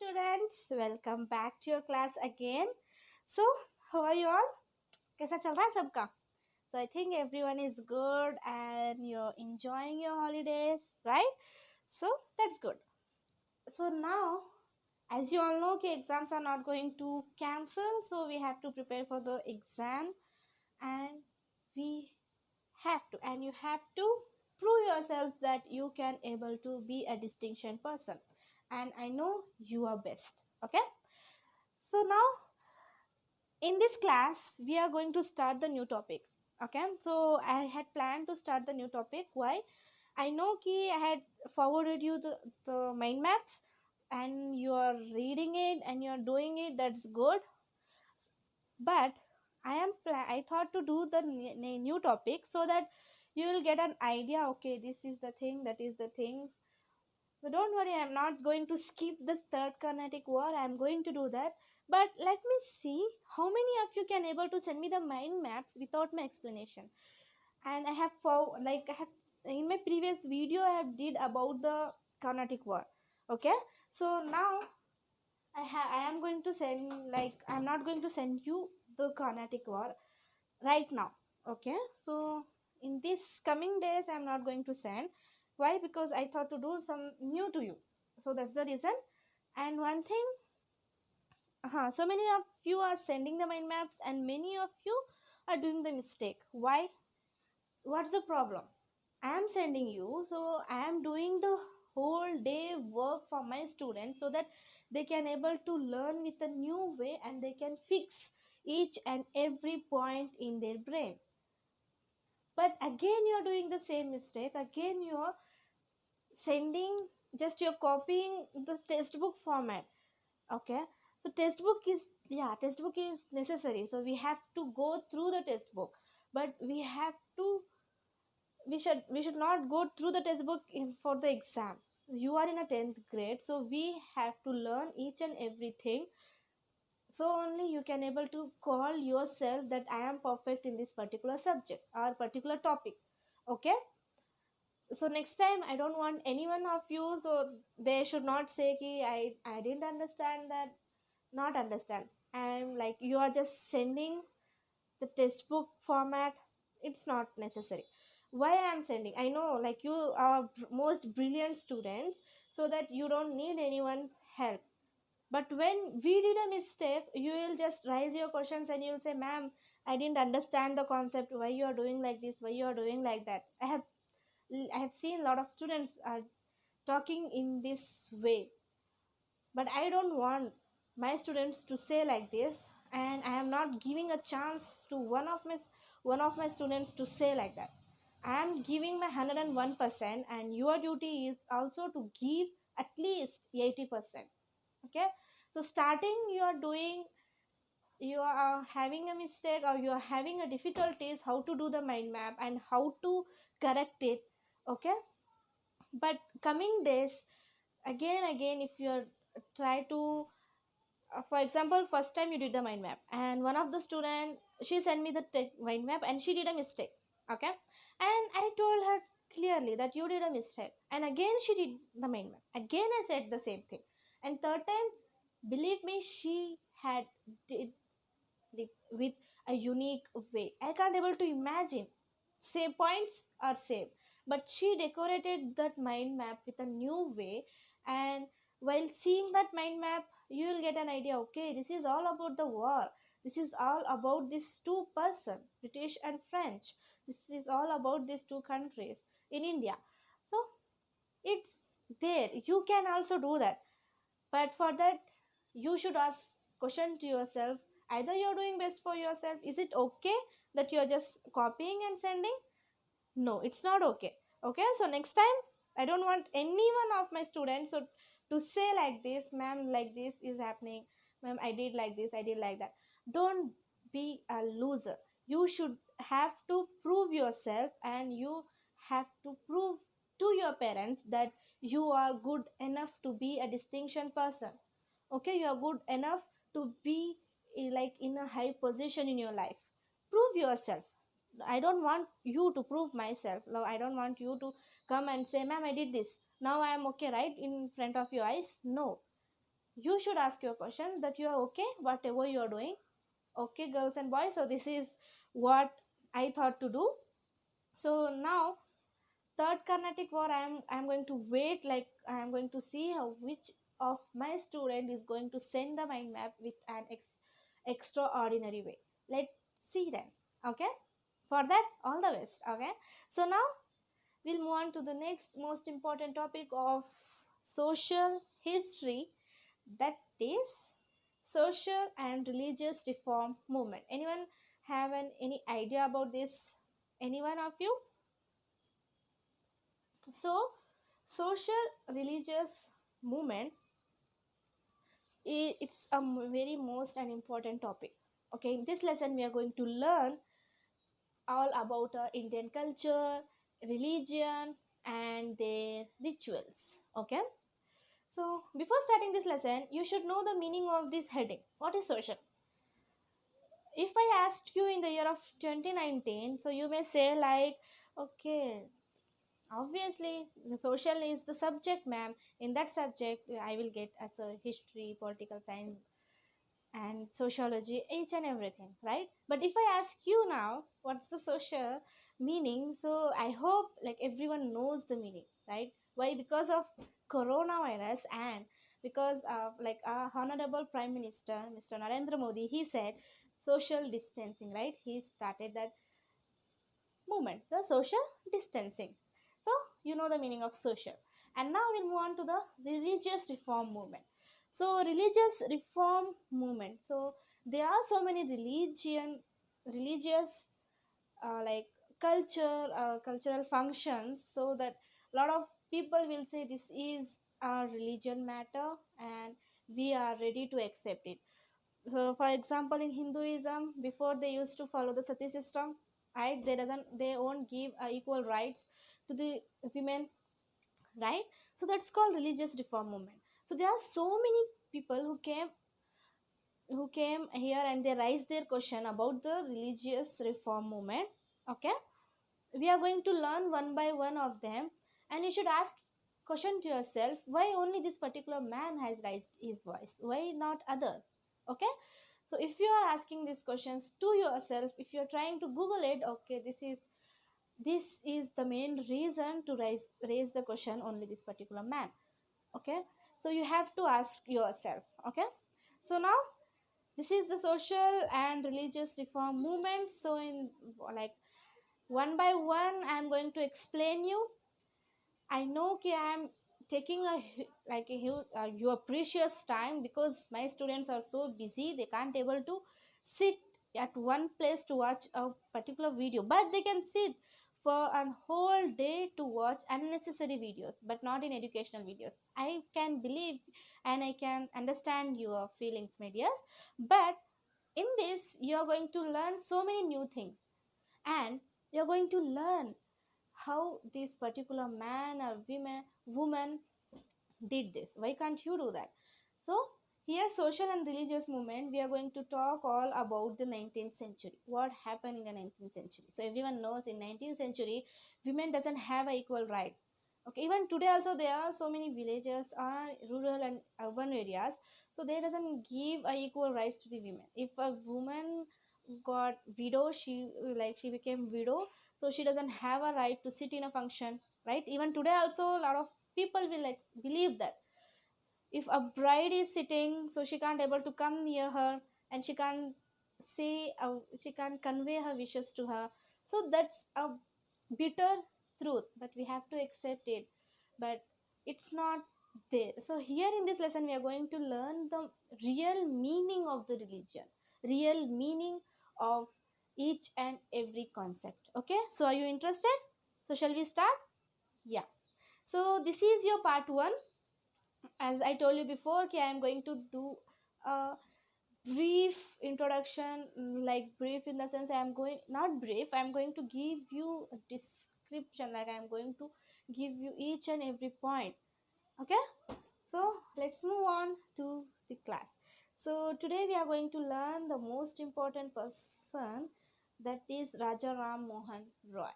students, welcome back to your class again. So, how are you all? कैसा चल रहा है सबका? So I think everyone is good and you're enjoying your holidays, right? So that's good. So now, as you all know, exams are not going to cancel, so we have to prepare for the exam, and we and you have to prove yourself that you can able to be a distinction person, and I know you are best. Okay, so now in this class we are going to start the new topic. Okay, so I had planned to start the new topic. Why? I know I had forwarded you the mind maps, and you are reading it and you are doing it. That's good, but I thought to do the new topic so that you will get an idea. Okay, this is the thing, that is the thing. So don't worry, I'm not going to skip this third Carnatic war. I'm going to do that. But let me see how many of you can able to send me the mind maps without my explanation. And I have I have in my previous video I have did about the Carnatic war. Okay, so now I am going to send, like, I'm not going to send you the Carnatic war right now. Okay, so in this coming days I'm not going to send. Why? Because I thought to do some new to you. So that's the reason. And one thing, so many of you are sending the mind maps and many of you are doing the mistake. Why? What's the problem? I am sending you, so I am doing the whole day work for my students so that they can able to learn with a new way and they can fix each and every point in their brain. But again you're doing the same mistake. Again you're sending, just you're copying the textbook format. Okay, so textbook is necessary, so we have to go through the textbook, but we should not go through the textbook for the exam. You are in a 10th grade, so we have to learn each and everything, so only you can able to call yourself that I am perfect in this particular subject or particular topic. Okay, so next time I don't want any one of you, so they should not say ki I didn't understand that. Not understand, and like you are just sending the textbook format. It's not necessary. Why I am sending, I know, like, you are most brilliant students, so that you don't need anyone's help. But when we did a mistake, you will just raise your questions and you will say, ma'am, I didn't understand the concept, why you are doing like this, why you are doing like that. I have seen a lot of students are talking in this way, but I don't want my students to say like this, and I am not giving a chance to one of my students to say like that. I am giving my 101%, and your duty is also to give at least 80%. Okay, so starting you are having a mistake or you are having a difficulties how to do the mind map and how to correct it. Okay, but coming days, again if you are try to for example, first time you did the mind map and one of the student, she sent me the mind map and she did a mistake. Okay, and I told her clearly that you did a mistake, and again she did the mind map, again I said the same thing, and third time, believe me, she had did with a unique way. I can't able to imagine. Same points are same, but she decorated that mind map with a new way. And while seeing that mind map, you will get an idea. Okay, this is all about the war. This is all about these two person, British and French. This is all about these two countries in India. So it's there. You can also do that, but for that you should ask question to yourself. Either you're doing best for yourself. Is it okay that you're just copying and sending? No, it's not okay. Okay, so next time I don't want any one of my students to say like this, ma'am, like this is happening, ma'am, I did like this, I did like that. Don't be a loser. You should have to prove yourself, and you have to prove to your parents that you are good enough to be a distinction person. Okay, you are good enough to be like in a high position in your life. Prove yourself. I don't want you to prove myself. No, I don't want you to come and say, ma'am, I did this, now I am okay, right, in front of your eyes. No, you should ask your question that you are okay whatever you are doing. Okay, girls and boys, so this is what I thought to do. So now third Carnatic war, I'm going to wait, like I'm going to see how which of my student is going to send the mind map with an extraordinary way. Let's see then. Okay, for that all the best. Okay, so now we'll move on to the next most important topic of social history, that is social and religious reform movement. Anyone have any idea about this? Anyone of you? So social religious movement, it's a very most and important topic. Okay, in this lesson we are going to learn all about Indian culture, religion, and their rituals. Okay, so before starting this lesson, you should know the meaning of this heading. What is social? If I asked you in the year of 2019, so you may say like, okay, obviously the social is the subject, ma'am. In that subject I will get as a history, political science, and sociology, each and everything, right? But if I ask you now what's the social meaning, so I hope like everyone knows the meaning, right? Why? Because of coronavirus, and because of like our honorable prime minister Mr. Narendra Modi, he said social distancing, right? He started that movement, the social distancing. So you know the meaning of social. And now we'll move on to the religious reform movement. So religious reform movement, so there are so many religious like cultural functions, so that a lot of people will say this is a religion matter and we are ready to accept it. So for example, in Hinduism, before they used to follow the sati system, right? They won't give equal rights to the women, right? So that's called religious reform movement. So there are so many people who came here and they raised their question about the religious reform movement. Okay, we are going to learn one by one of them, and you should ask question to yourself, why only this particular man has raised his voice, why not others? Okay, so if you are asking these questions to yourself, if you're trying to google it, okay, this is the main reason to raise the question only this particular man. Okay, so you have to ask yourself. Okay, so now this is the social and religious reform movement. So in like one by one I'm going to explain you. I know कि I am taking like a huge your precious time, because my students are so busy they can't able to sit at one place to watch a particular video, but they can sit for a whole day to watch unnecessary videos, but not in educational videos. I can believe and I can understand your feelings, my dears, but in this you are going to learn so many new things, and you're going to learn how this particular man or woman did this. Why can't you do that? So here, social and religious movement, we are going to talk all about the 19th century, what happened in the 19th century. So everyone knows in 19th century women doesn't have a equal right. Okay, even today also there are so many villages or rural and urban areas, so they doesn't give a equal rights to the women. If a woman got widow, she became widow, so she doesn't have a right to sit in a function, right? Even today also a lot of people will like believe that if a bride is sitting, so she can't able to come near her, and she can't say she can't convey her wishes to her. So that's a bitter truth, but we have to accept it. But it's not there. So here in this lesson we are going to learn the real meaning of the religion, real meaning of each and every concept. Okay, so are you interested? So shall we start? Yeah, so this is your part 1. As I told you before, okay, I am going to do a brief introduction, like brief in the sense I am going, not brief, I am going to give you a description, like I am going to give you each and every point. Okay, so let's move on to the class. So today we are going to learn the most important person, that is Raja Ram Mohan Roy.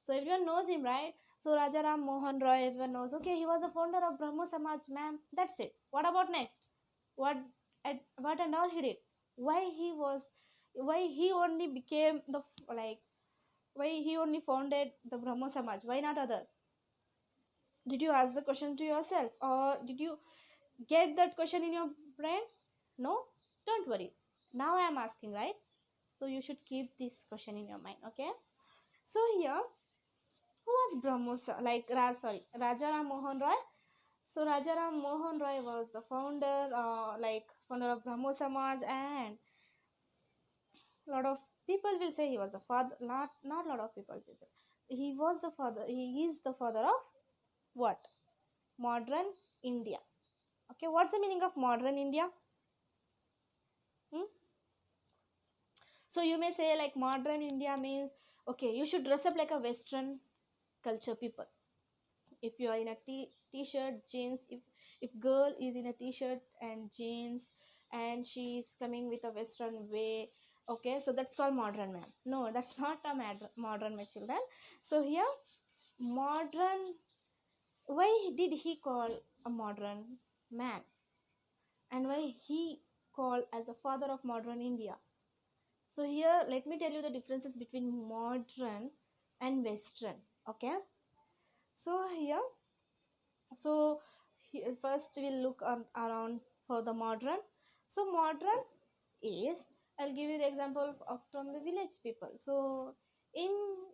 So everyone knows him, right? So Raja Ram Mohan Roy, everyone knows. Okay, he was the founder of Brahmo Samaj, ma'am. That's it. What about next? what what and all he did, why he was, why he only became the like, why he only founded the Brahmo Samaj, why not other? Did you ask the question to yourself, or did you get that question in your brain? No, don't worry, now I am asking, right? So you should keep this question in your mind, okay? So here, who was Raja Ram Mohan Roy? So Raja Ram Mohan Roy was the founder, founder of Brahmo Samaj, and a lot of people will say he was a father. Not a lot of people say so. He was the father. He is the father of what? Modern India. Okay, what's the meaning of modern India? Hmm? So you may say like modern India means, okay, you should dress up like a Western culture people. If you are in a t-shirt jeans, if girl is in a t-shirt and jeans and she's coming with a Western way, okay, so that's called modern man. No, that's not a modern, my children. So here, modern, why did he call a modern man, and why he called as a father of modern India? So here, let me tell you the differences between modern and Western, okay? So here, so first we'll look around for the modern. So modern is, I'll give you the example of from the village people. So in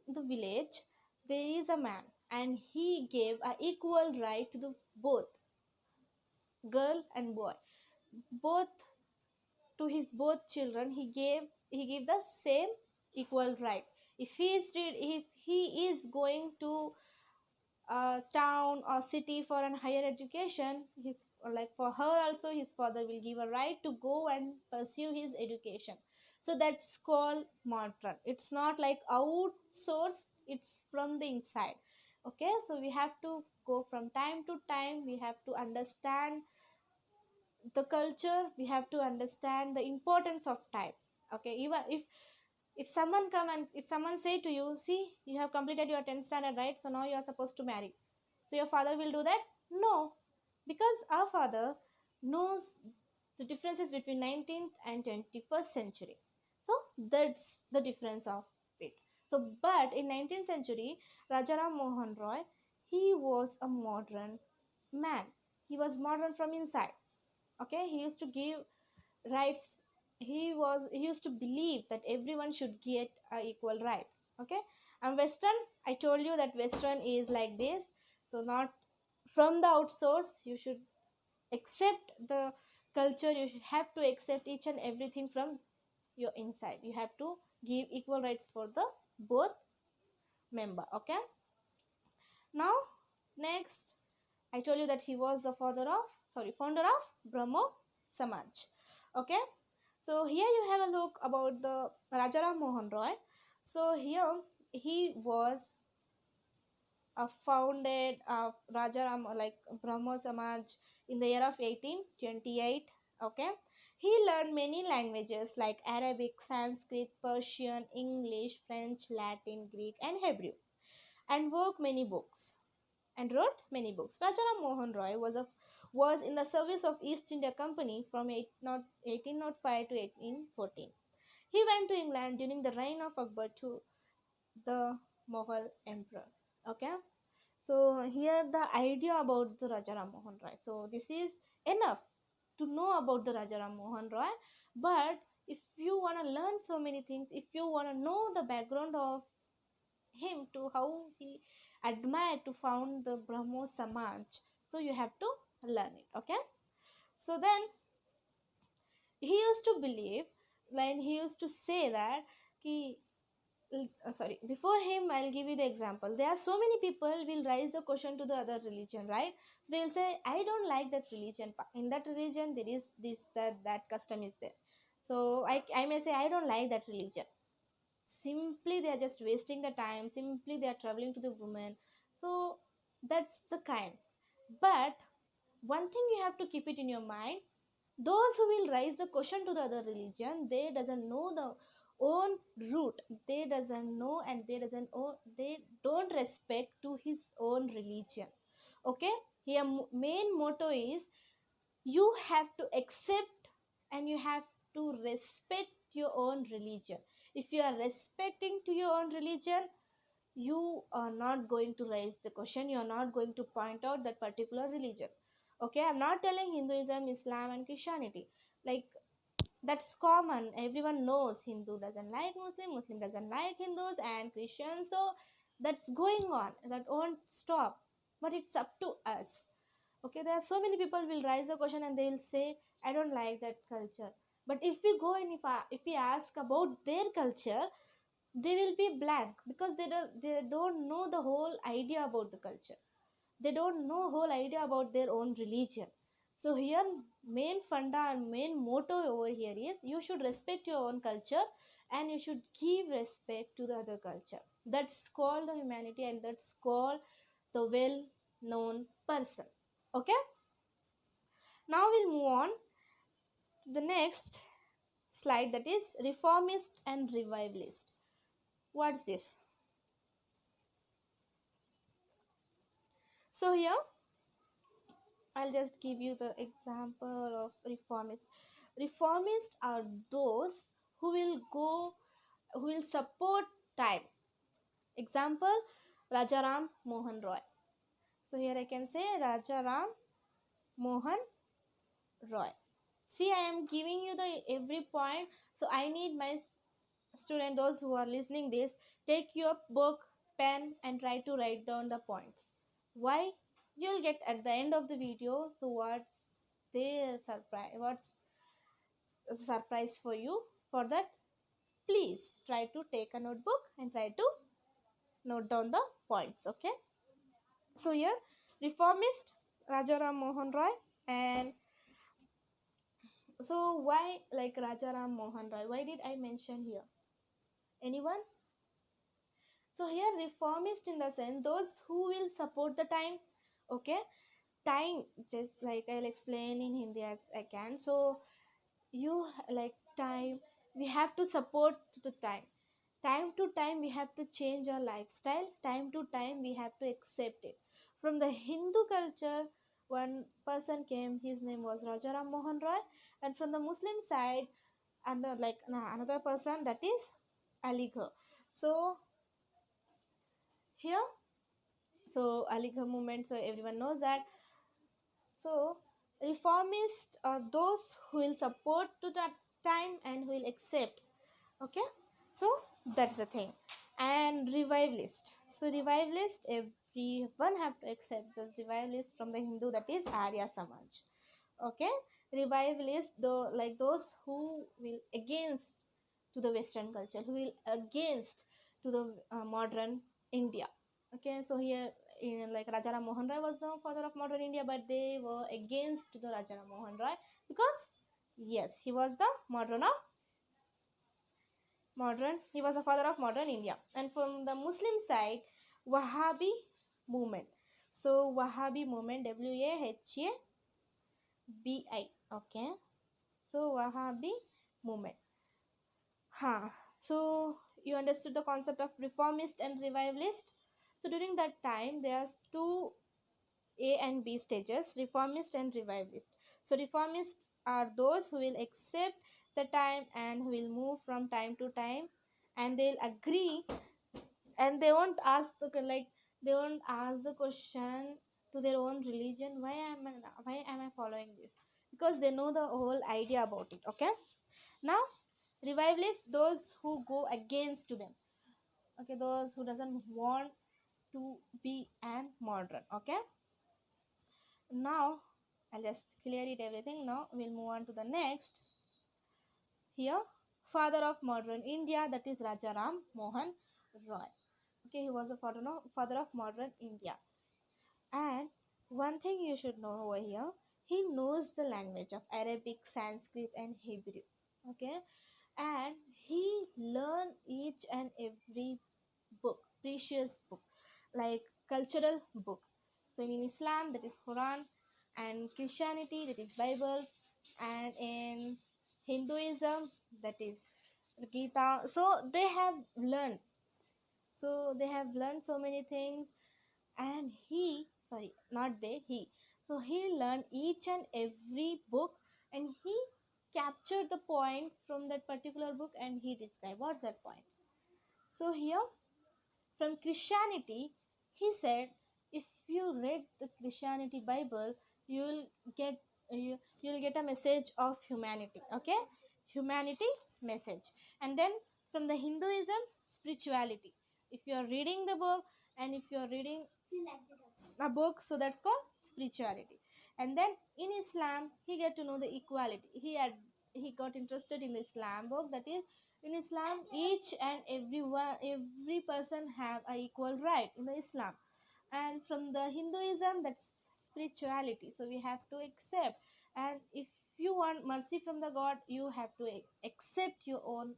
the village there is a man, and he gave a equal right to the both girl and boy, both, to his both children. He gave the same equal right. If he is going to town or city for an higher education, his, like for her also, his father will give a right to go and pursue his education. So that's called modern. It's not like outsource, it's from the inside. Okay, so we have to go from time to time, we have to understand the culture, we have to understand the importance of time. Okay, even if someone come and if someone say to you, see, you have completed your 10th standard, right? So now you are supposed to marry. So your father will do that? No, because our father knows the differences between 19th and 21st century. So that's the difference of it. So but in 19th century, Rajaram Mohan Roy, he was a modern man. He was modern from inside. Okay, he used to give rights. He used to believe that everyone should get a equal right. Okay, and Western, I told you that Western is like this. So not from the outsource, you should accept the culture, you should have to accept each and everything from your inside. You have to give equal rights for the both member. Okay, now next, I told you that he was the founder of Brahmo Samaj. Okay, so here you have a look about the Rajaram Mohan Roy. So here he was founded Rajaram, like Brahmo Samaj, in the year of 1828. Okay, he learned many languages like Arabic, Sanskrit, Persian, English, French, Latin, Greek, and Hebrew, and wrote many books. Rajaram Mohan Roy was in the service of East India Company from 1805 to 1814. He went to England during the reign of Akbar to the Mughal emperor. Okay, so here the idea about the Rajaram Mohan Roy. So this is enough to know about the Rajaram Mohan Roy. But if you want to learn so many things, if you want to know the background of him, to how he admired to found the Brahmo Samaj, so you have to learn it. Okay, so then he used to believe, like he used to say that ki, sorry, before him I'll give you the example. There are so many people will raise the question to the other religion, right? So they'll say, I don't like that religion, in that religion there is this, that custom is there. So I may say, I don't like that religion. Simply they are just wasting the time, simply they are traveling to the women. So that's the kind. But one thing you have to keep it in your mind, those who will raise the question to the other religion, they doesn't know the own root, they doesn't know, and they don't respect to his own religion. Okay, here main motto is You have to accept and you have to respect your own religion. If you are respecting to your own religion, you are not going to raise the question, you are not going to point out that particular religion. Okay, I'm not telling Hinduism, Islam and Christianity, like that's common, everyone knows. Hindu doesn't like Muslim, Muslim doesn't like Hindus and Christians, so that's going on, that won't stop. But it's up to us. Okay, there are so many people will raise the question and they'll say, I don't like that culture. But if we go and if we ask about their culture, they will be blank, because they don't know the whole idea about the culture. They don't know whole idea about their own religion. So here, main funda and main motto over here is, you should respect your own culture and you should give respect to the other culture. That's called the humanity, and that's called the well known person. Okay, now we'll move on to the next slide, that is reformist and revivalist. What's this? So here I'll just give you the example of reformists. Reformists are those who will go, who will support time. Example, Rajaram Mohan Roy. So here I can say Rajaram Mohan Roy. See, I am giving you the every point. So I need my student, those who are listening this, take your book, pen and try to write down the points. Why? You'll get at the end of the video. So what's the surprise? What's the surprise for you? For that, please try to take a notebook and try to note down the points. Okay. So here, reformist Rajaram Mohan Roy. And so why like Rajaram Mohan Roy? Why did I mention here? Anyone? So here, reformist in the sense those who will support the time. Okay, time, just like I'll explain in Hindi as I can. So you like time, we have to support the time. Time to time we have to change our lifestyle. Time to time we have to accept it. From the Hindu culture, one person came, his name was Rajaram Mohan Roy. And from the Muslim side, another person, that is Aligarh. So here, so Aligarh movement, so everyone knows that. So reformists are those who will support to that time and who will accept. Okay, so that's the thing. And revivalist, so revivalist, everyone have to accept the revivalist from the Hindu, that is Arya Samaj. Okay, revivalist, though, like those who will against to the Western culture, who will against to the modern India. Okay, so here in like Rajaram Mohan Roy was the father of modern India, but they were against to the Rajaram Mohan Roy because yes, he was the modern, he was a father of modern India. And from the Muslim side, Wahhabi movement. So Wahhabi movement, Wahhabi. Okay, so Wahhabi movement. Huh. So you understood the concept of reformist and revivalist. So during that time, there's two A and B stages, reformist and revivalist. So reformists are those who will accept the time and who will move from time to time, and they'll agree, and they won't ask they won't ask the question to their own religion, why am I following this, because they know the whole idea about it. Okay, now revivalists, those who go against to them. Okay, those who doesn't want to be an modern. Okay, now I'll just clear it everything. Now we'll move on to the next. Here, father of modern India, that is Rajaram Mohan Roy. Okay, he was a father of modern India. And one thing you should know over here, he knows the language of Arabic, Sanskrit and Hebrew. Okay, and he learned each and every book, precious book, like cultural book. So in Islam, that is Quran, and Christianity, that is Bible, and in Hinduism, that is Gita. So they have learned. So they have learned so many things. And he, sorry, not they, he. So he learned each and every book, and he captured the point from that particular book, and he described what's that point. So here, from Christianity, he said, if you read the Christianity Bible, you'll get you'll get a message of humanity. Okay, humanity message. And then from the Hinduism, spirituality. If you are reading the book, and if you are reading a book, so that's called spirituality. And then in Islam, he get to know the equality. He got interested in the Islam book, that is, in Islam, each and every person have a equal right in the Islam. And from the Hinduism, that's spirituality, so we have to accept. And if you want mercy from the God, you have to accept your own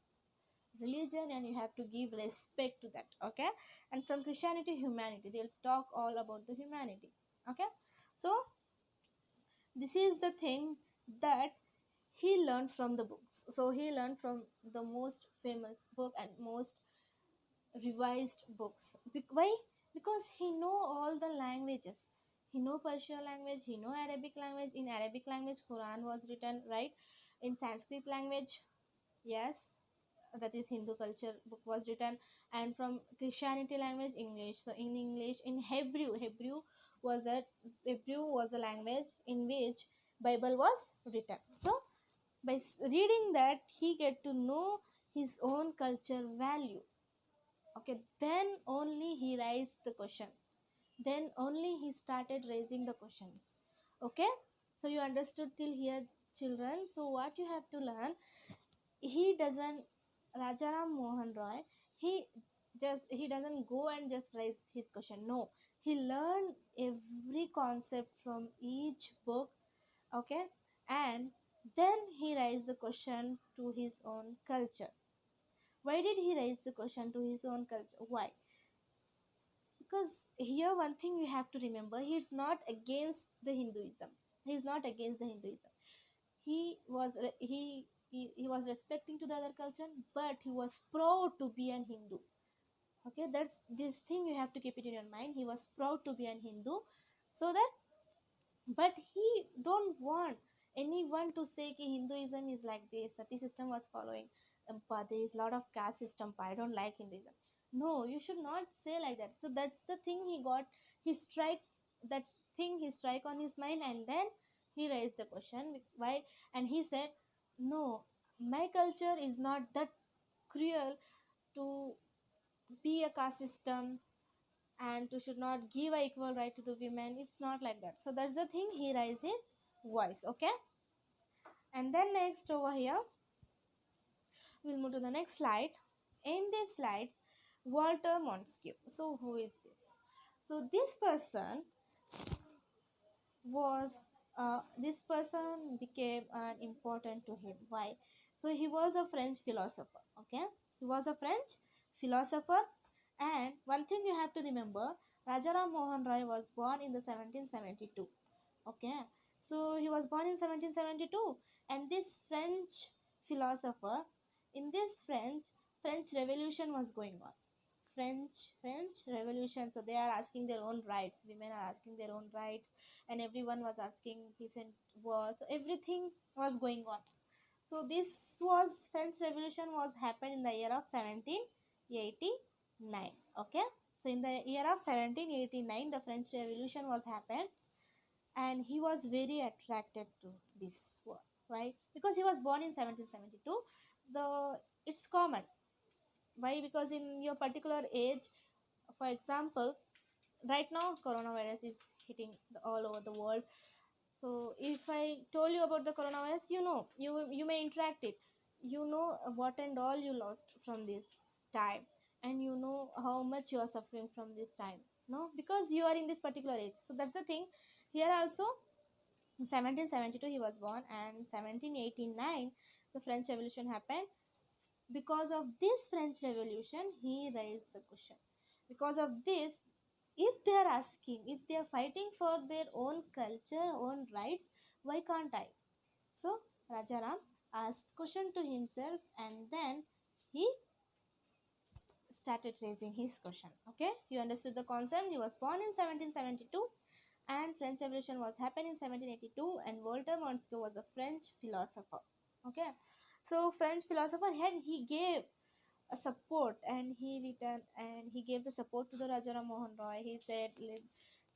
religion, and you have to give respect to that. Okay. And from Christianity, humanity, they'll talk all about the humanity. Okay. So this is the thing that he learned from the books. So he learned from the most famous book and most revised books. Why? Because he know all the languages. He know Persian language, he know Arabic language. In Arabic language, Quran was written, right? In Sanskrit language, yes, that is Hindu culture book was written. And from Christianity language, English. So in English, in Hebrew was that Hebrew was a language in which Bible was written. So by reading that, he get to know his own culture value. Okay, then only he raised the question, then only he started raising the questions. Okay, so you understood till here, children. So what you have to learn, he doesn't, Rajaram Mohan Roy, he he doesn't go and just raise his question. No, he learned every concept from each book. Okay. And then he raised the question to his own culture. Why did he raise the question to his own culture? Why? Because here one thing you have to remember, he's not against the Hinduism. He's not against the Hinduism. He was respecting to the other culture, but he was proud to be an Hindu. Okay, that's this thing you have to keep it in your mind. He was proud to be an Hindu, so that, but he don't want anyone to say ki Hinduism is like this, Sati system was following, but there is a lot of caste system, I don't like Hinduism. No, you should not say like that. So that's the thing he got. He strike that thing, he strike on his mind, and then he raised the question why. And he said, no, my culture is not that cruel to be a caste system, and to should not give a equal right to the women. It's not like that. So that's the thing, he raised his voice. Okay. And then next over here, we'll move to the next slide. In these slides, Walter Montesquieu. So who is this? So this person became important to him. Why? So he was a French philosopher. Okay, he was a French philosopher. And one thing you have to remember, Rajaram Mohan Roy was born in the 1772. Okay, so he was born in 1772. And this French philosopher, in this French Revolution was going on. French Revolution. So they are asking their own rights. Women are asking their own rights, and everyone was asking peace and war. So everything was going on. So this was French Revolution was happened in the year of 1789. Okay. So in the year of 1789, the French Revolution was happened, and he was very attracted to this war. Why? Because he was born in 1772. The It's common. Why? Because in your particular age, for example, right now coronavirus is hitting all over the world. So if I told you about the coronavirus, you may interact it, what and all you lost from this time, and you know how much you are suffering from this time, no, because you are in this particular age. So that's the thing. Here also, in 1772 he was born, and 1789 the French Revolution happened. Because of this French Revolution, he raised the question. Because of this, if they are asking, if they are fighting for their own culture, own rights, why can't I? So Rajaram asked question to himself, and then he started raising his question. Okay, you understood the concept. He was born in 1772, and French Revolution was happened in 1782, and Walter Montesquieu was a French philosopher. Okay, so French philosopher here he gave a support, and he returned and he gave the support to the Rajaram Mohan Roy. He said,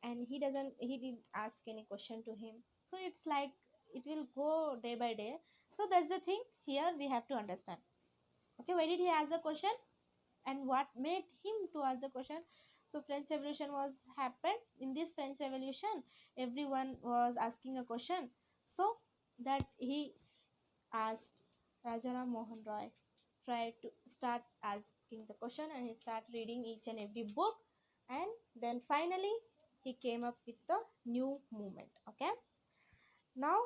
and he didn't ask any question to him. So it's like it will go day by day. So that's the thing here we have to understand. Okay, why did he ask the question and what made him to ask the question? So French Revolution was happened. In this French Revolution, everyone was asking a question. So that he asked Rajaram Mohan Roy tried to start asking the question, and he started reading each and every book, and then finally he came up with the new movement. Okay, now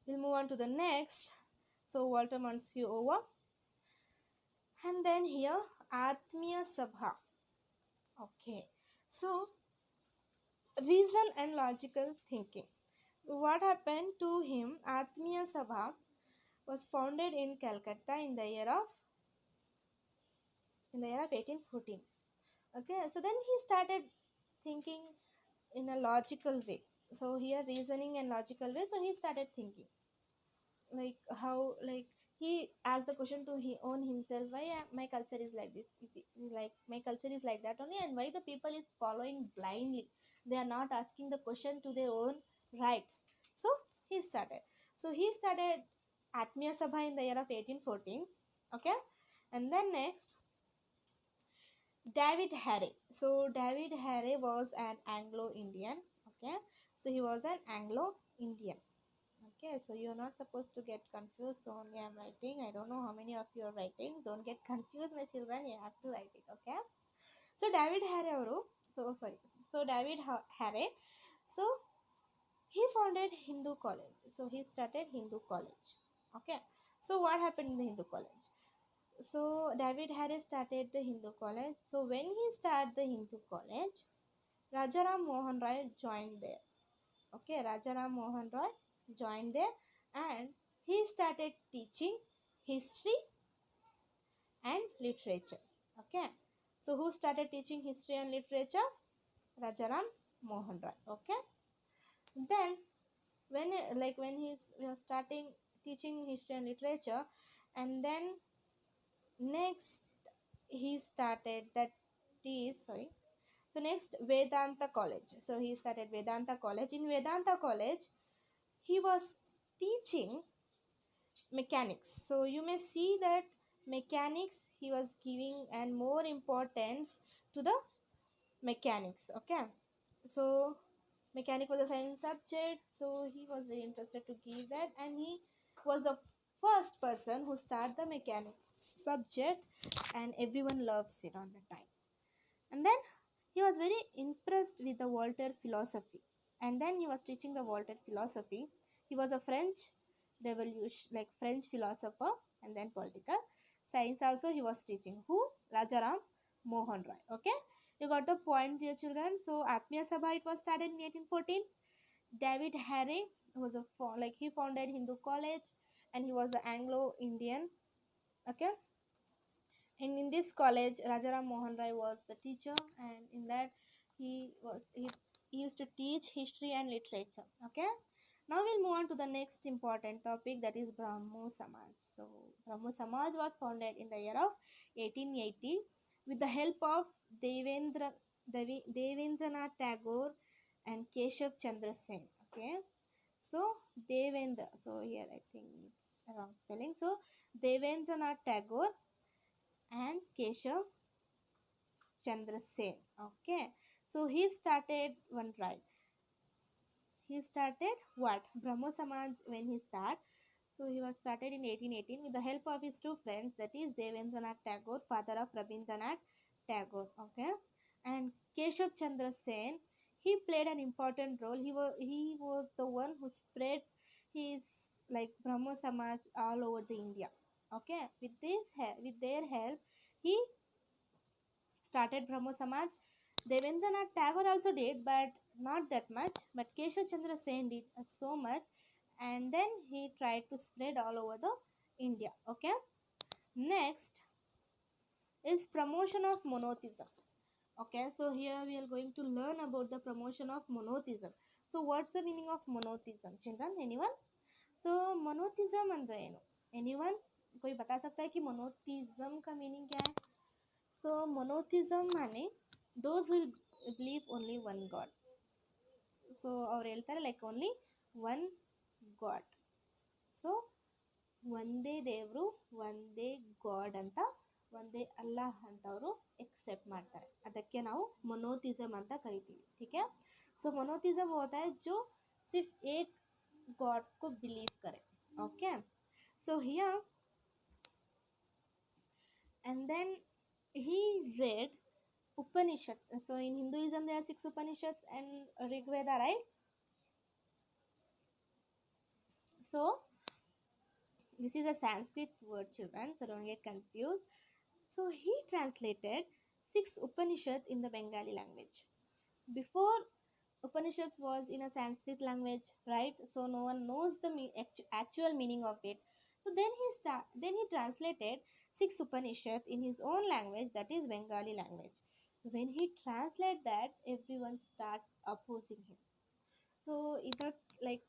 we'll move on to the next. So Walter Montesquieu over, and then here Atmiya Sabha. Okay, so reason and logical thinking. What happened to him? Atmiya Sabha was founded in Calcutta in the year of 1814. Okay, so then he started thinking in a logical way. So here reasoning and logical way. So he started thinking like how, like he asked the question to he own himself, why my culture is like this, like my culture is like that only, and why the people is following blindly, they are not asking the question to their own rights. So he started so he started Atmiya Sabha in the year of 1814. Okay, and then next, David Harry. So David Harry was an Anglo-Indian. Okay, so he was an Anglo-Indian. Okay, so you're not supposed to get confused. So only I'm writing. I don't know how many of you are writing. Don't get confused, my children. You have to write it. Okay. So David Harry, so sorry. So David Harry. So he founded Hindu college. So he started Hindu college. Okay. So what happened in the Hindu college? So David Harris started the Hindu college. So when he started the Hindu college, Rajaram Mohan Roy joined there. Okay, Rajaram Mohan Roy joined there, and he started teaching history and literature. Okay, so who started teaching history and literature? Rajaram Mohan Roy. Okay, then when he's starting teaching history and literature, and then next he started that is sorry so next Vedanta college. So he started Vedanta college. In Vedanta college he was teaching mechanics. So you may see that mechanics he was giving and more importance to the mechanics. Okay, so mechanic was a science subject, so he was very interested to give that, and he was the first person who started the mechanics subject, and everyone loves it on the time. And then he was very impressed with the Voltaire philosophy, and then he was teaching the Voltaire philosophy. He was a French philosopher, and then political science also he was teaching. Who? Rajaram Mohan Roy. Okay, you got the point, dear children. So Atmiya Sabha it was started in 1814. David Harry was he founded Hindu college, and he was an Anglo Indian. Okay, and in this college Rajaram Mohan Rai was the teacher, and in that he used to teach history and literature. Okay, now we'll move on to the next important topic, that is Brahmo Samaj. So Brahmo Samaj was founded in the year of 1880 with the help of Devendranath Tagore and Keshav Chandra Sen. Okay, so Devendra, so here I think it's a wrong spelling. So Devendranath Tagore and Keshav Chandra Sen. Okay, so he started one right. He started what? Brahmo Samaj when he started. So he was started in 1818 with the help of his two friends, that is Devendranath Tagore, father of Rabindranath Tagore. Okay, and Keshav Chandra Sen. He played an important role. He was the one who spread his Brahmo Samaj all over the India. Okay, with their help, he started Brahmo Samaj. Devendranath Tagore also did, but not that much. But Keshav Chandra Sen did so much, and then he tried to spread all over the India. Okay. Next is promotion of monotheism. Okay, so here we are going to learn about the promotion of monotheism. So what's the meaning of monotheism, children? Anyone? So monotheism ಅಂದ್ರೆ ಏನು? Anyone? कोई बता सकता है कि monotheism का meaning क्या है? So monotheism माने those who believe only one God. So ಅವ್ರು ಹೇಳ್ತಾರೆ like only one God. So ಒಂದೇ ದೇವರು, ಒಂದೇ ಗಾಡ್ ಅಂತ, ಒಂದೇ ಅಲ್ಲಾಹ್ ಅಂತ ಅವರು एक्सेप्ट ಮಾಡ್ತಾರೆ. ಅದಕ್ಕೆ ನಾವು मोनोथिज्म ಅಂತ ಕರಿತೀವಿ. ठीक है? सो मोनोथिज्म होता है जो सिर्फ एक गॉड को बिलीव करे. Okay, so here and then he read Upanishad. So in Hinduism there are 6 Upanishads and Rig Veda, right? So this is a Sanskrit word, children, so don't get confused. So he translated 6 Upanishads in the Bengali language. Before Upanishads was in a Sanskrit language, right? So no one knows the actual meaning of it. So then he translated 6 Upanishads in his own language, that is Bengali language. So when he translated that, everyone start opposing him. So ಇದಕ್ಕೆ like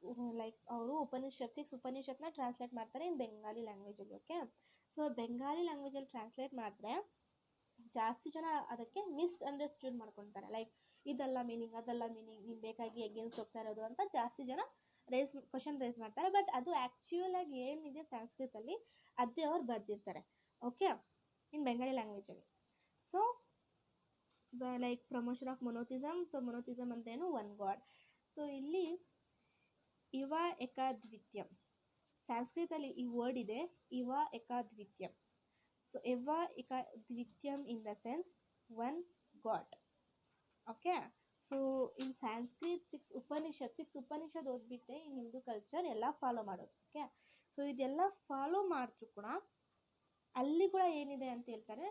ಅವರು ಉಪನಿಷತ್ನ translate ಮಾಡ್ತಾರೆ in Bengali ಲ್ಯಾಂಗ್ವೇಜಲ್ಲಿ. Okay, so Bengali ಲ್ಯಾಂಗ್ವೇಜಲ್ಲಿ translate ಮಾಡಿದ್ರೆ ಜಾಸ್ತಿ ಜನ ಅದಕ್ಕೆ ಮಿಸ್ಅಂಡರ್ಸ್ಟ್ಯಾಂಡ್ ಮಾಡ್ಕೊತಾರೆ. ಲೈಕ್ ಇದೆಲ್ಲ ಮೀನಿಂಗ್, ಅದೆಲ್ಲ ಮೀನಿಂಗ್, ನೀನು ಬೇಕಾಗಿ ಅಗೇನ್ಸ್ಟ್ ಹೋಗ್ತಾ ಇರೋದು ಅಂತ ಜಾಸ್ತಿ ಜನ ಕ್ವಶನ್ ರೈಸ್ ಮಾಡ್ತಾರೆ. ಬಟ್ ಅದು ಆ್ಯಕ್ಚುಯಲ್ ಆಗಿ ಏನಿದೆ ಸಂಸ್ಕೃತಲ್ಲಿ ಅದೇ ಅವ್ರು ಬರ್ದಿರ್ತಾರೆ. ಓಕೆ, ಇನ್ ಬೆಂಗಾಲಿ ಲ್ಯಾಂಗ್ವೇಜಲ್ಲಿ. So like promotion of monotheism. So monotheism ಅಂತ ಏನು? One God. ಸೊ ಇಲ್ಲಿ ಇವ ಏಕಾದ್ವಿತ್ಯಂ, ಸಂಸ್ಕೃತದಲ್ಲಿ ಈ ವರ್ಡ್ ಇದೆ, ಇವ ಏಕಾದ್ವಿತ್ಯಂ. ಸೊ ಎವ ಏಕಾದ್ವಿತ್ಯಂ in the sense one God. Okay, so in Sanskrit 6 Upanishad ಓದ್ಬಿಟ್ಟೆ ಇನ್ ಹಿಂದೂ ಕಲ್ಚರ್ ಎಲ್ಲ ಫಾಲೋ ಮಾಡೋದು. ಓಕೆ, ಸೊ ಇದೆಲ್ಲ ಫಾಲೋ ಮಾಡಿದ್ರು ಕೂಡ ಅಲ್ಲಿ ಕೂಡ ಏನಿದೆ ಅಂತ ಹೇಳ್ತಾರೆ,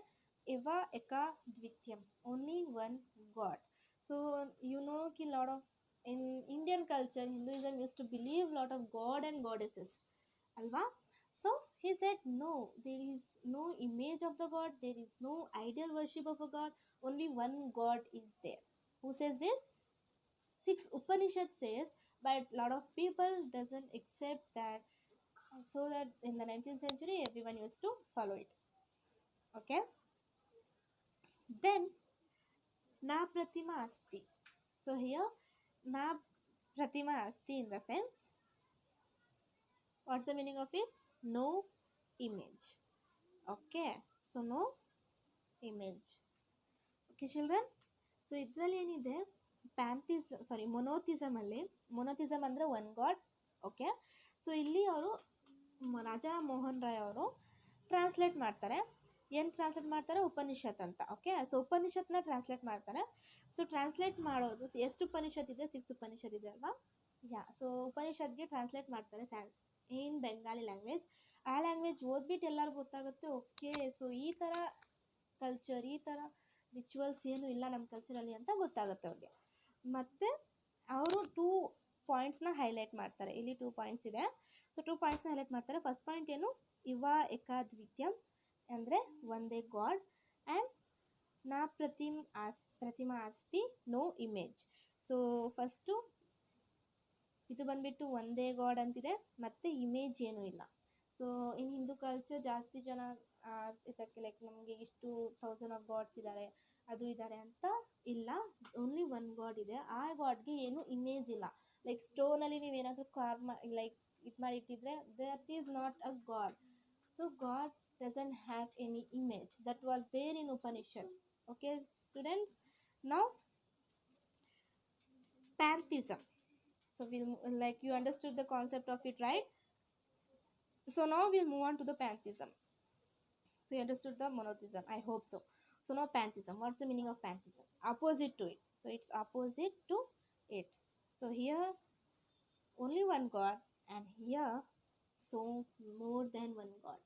ಎವ ಏಕಾದ್ವಿತ್ಯಂ, only one God. So you know ಕಿ lot of in Indian culture, Hinduism used to believe lot of god and goddesses, alva? So he said no, there is no image of the god, there is no ideal worship of a god, only one god is there. Who says this? 6 Upanishad says, but lot of people doesn't accept that. So that in the 19th century everyone used to follow it. Okay, then na pratima asti. So here na pratima asti in the sense, what's the meaning of it? No image. Okay, so no image. Okay children, so ಇದರಲ್ಲಿ ಏನಿದೆ, ಮೊನೋಥಿಸಮ್ ಅಂದರೆ one God. Okay, so ಇಲ್ಲಿ ಅವರು ರಾಜಾ ಮೋಹನ್ ರಾಯ್ ಅವರು translate ಮಾಡ್ತಾರೆ. ಏನು translate ಮಾಡ್ತಾರೆ? ಉಪನಿಷತ್ ಅಂತ. ಓಕೆ, ಸೊ ಉಪನಿಷತ್ನ ಟ್ರಾನ್ಸ್ಲೇಟ್ ಮಾಡ್ತಾರೆ. ಸೊ ಟ್ರಾನ್ಸ್ಲೇಟ್ ಮಾಡೋದು ಎಷ್ಟು ಉಪನಿಷತ್ ಇದೆ? 6 ಉಪನಿಷತ್ ಇದೆ ಅಲ್ವಾ? ಯಾ, ಸೊ ಉಪನಿಷತ್ಗೆ ಟ್ರಾನ್ಸ್ಲೇಟ್ ಮಾಡ್ತಾರೆ ಇನ್ ಬೆಂಗಾಲಿ ಲ್ಯಾಂಗ್ವೇಜ್. ಆ ಲ್ಯಾಂಗ್ವೇಜ್ ಓದ್ಬಿಟ್ಟು ಎಲ್ಲರಿಗೂ ಗೊತ್ತಾಗುತ್ತೆ, ಓಕೆ ಸೊ ಈ ಥರ ಕಲ್ಚರ್, ಈ ಥರ ರಿಚುವಲ್ಸ್ ಏನು ಇಲ್ಲ ನಮ್ಮ ಕಲ್ಚರಲ್ಲಿ ಅಂತ ಗೊತ್ತಾಗುತ್ತೆ ಅವ್ರಿಗೆ. ಮತ್ತು ಅವರು 2 ಪಾಯಿಂಟ್ಸ್ನ ಹೈಲೈಟ್ ಮಾಡ್ತಾರೆ. ಇಲ್ಲಿ 2 ಪಾಯಿಂಟ್ಸ್ ಇದೆ. ಸೊ 2 ಪಾಯಿಂಟ್ಸ್ನ ಹೈಲೈಟ್ ಮಾಡ್ತಾರೆ. ಫಸ್ಟ್ ಪಾಯಿಂಟ್ ಏನು? ಇವ ಏಕಾದ್ವಿತ್ಯಂ ಅಂದರೆ ಒಂದೇ ಗಾಡ್, ಆ್ಯಂಡ್ ನಾ ಪ್ರತಿಮಾ ಅಸ್ತಿ, ನೋ ಇಮೇಜ್. ಸೊ ಫಸ್ಟು ಇದು ಬಂದ್ಬಿಟ್ಟು ಒಂದೇ ಗಾಡ್ ಅಂತಿದೆ, ಮತ್ತು ಇಮೇಜ್ ಏನೂ ಇಲ್ಲ. ಸೊ ಇನ್ ಹಿಂದೂ ಕಲ್ಚರ್ ಜಾಸ್ತಿ ಜನ ಇದಕ್ಕೆ ಲೈಕ್ ನಮಗೆ ಇಷ್ಟು 1000 ಆಫ್ ಗಾಡ್ಸ್ ಇದ್ದಾರೆ, ಅದು ಇದ್ದಾರೆ ಅಂತ ಇಲ್ಲ. ಓನ್ಲಿ ಒನ್ ಗಾಡ್ ಇದೆ. ಆ ಗಾಡ್ಗೆ ಏನು ಇಮೇಜ್ ಇಲ್ಲ. ಲೈಕ್ ಸ್ಟೋನಲ್ಲಿ ನೀವೇನಾದರೂ ಲೈಕ್ ಇದು ಮಾಡಿಟ್ಟಿದ್ರೆ that is not a god. So God doesn't have any image. That was there in Upanishad. Okay students, now pantheism. So we'll like you understood the concept of it, right? So now we'll move on to the pantheism. So you understood the monotheism, I hope so. So now pantheism. What's the meaning of pantheism? Opposite to it. So it's opposite to it. So here only one god, and here so more than one god.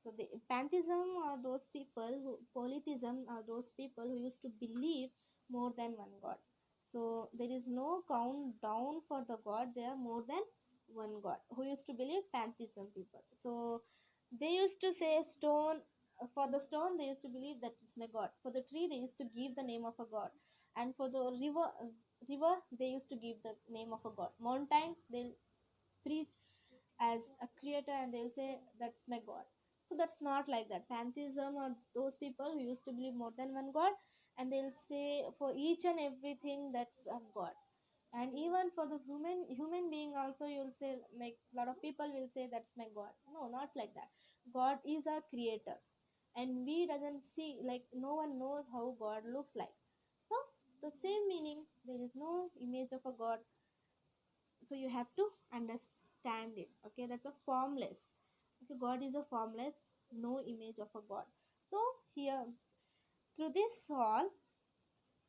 So the pantheism are those people who, polytheism are those people who used to believe more than one god. So there is no count down for the god, there are more than one god who used to believe pantheism people. So they used to say stone For the stone, they used to believe that it's my god. For the tree, they used to give the name of a god. And for the river, they used to give the name of a god. Mountain, they'll preach as a creator and they'll say that's my god. So that's not like that. Pantheism are those people who used to believe more than one god, and they'll say for each and everything that's a god. And even for the human being also, you'll say, like, a lot of people will say that's my god. No, not like that. God is our creator, and we doesn't see, like, no one knows how god looks like. So the same meaning, there is no image of a god. So you have to understand it. Okay, that's a formless. Okay, god is a formless, no image of a god. So here, through this all,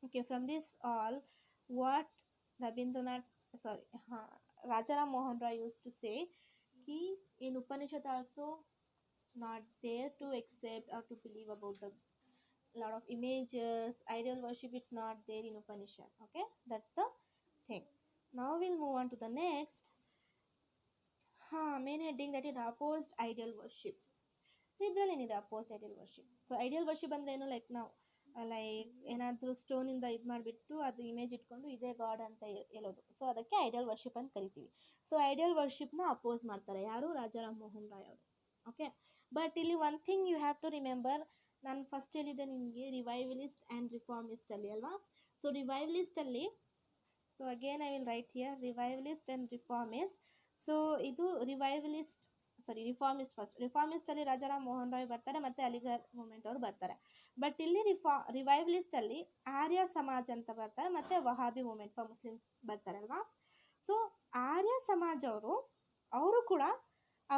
okay, from this all, what Rabindranath, sorry, Rajaram Mohan Roy used to say, he in Upanishad also not there to accept or to believe about the lot of images, ideal worship. It's not there in Upanishad. Okay, that's the thing. Now we'll move on to the next main heading, that is opposed ideal worship. So ಇದ್ರಲ್ಲಿ ಏನಿದೆ oppose ideal worship. So ideal worship ಅಂದ್ರೆ ಏನು, like ನಾವು like ಏನಾದರೂ ಸ್ಟೋನಿಂದ ಇದು ಮಾಡಿಬಿಟ್ಟು ಅದು image ಇಟ್ಕೊಂಡು ಇದೇ ಗಾಡ್ ಅಂತ ಹೇಳೋದು. ಸೊ ಅದಕ್ಕೆ ಐಡಿಯಲ್ ವರ್ಷಿಪ್ ಅಂತ ಕರಿತೀವಿ. ಸೊ ಐಡಿಯಲ್ ವರ್ಷಿಪ್ನ ಅಪೋಸ್ ಮಾಡ್ತಾರೆ ಯಾರು, ರಾಜಾರಾಮ್ ಮೋಹನ್ ರಾಯ್ ಅವರು. ಓಕೆ, ಬಟ್ ಇಲ್ಲಿ one thing you have to remember, ನಾನು ಫಸ್ಟ್ ಹೇಳಿದ್ದೆ ನಿಮಗೆ ರಿವೈವಲಿಸ್ಟ್ ಆ್ಯಂಡ್ ರಿಫಾರ್ಮಿಸ್ಟ್ ಅಲ್ಲಿ ಅಲ್ವಾ. ಸೊ ರಿವೈವಲಿಸ್ಟಲ್ಲಿ, so again I will write here revivalist and reformist. So ಇದು revivalist, sorry reformist first. Reformist ಅಲ್ಲಿ ರಾಜಾರಾಮ್ ಮೋಹನ್ ರಾಯ್ ಬರ್ತಾರೆ, ಮತ್ತೆ ಅಲಿಗರ್ ಮೂಮೆಂಟ್ ಅವರು ಬರ್ತಾರೆ. ಬಟ್ ಇಲ್ಲಿ ರಿವೈವಲಿಸ್ಟ್ ಅಲ್ಲಿ ಆರ್ಯ ಸಮಾಜ್ ಅಂತ ಬರ್ತಾರೆ, ಮತ್ತೆ ವಹಾಬಿ ಮೂಮೆಂಟ್ ಫಾರ್ ಮುಸ್ಲಿಮ್ಸ್ ಬರ್ತಾರೆ ಅಲ್ವಾ. ಸೊ ಆರ್ಯ ಸಮಾಜ್ ಅವರು ಕೂಡ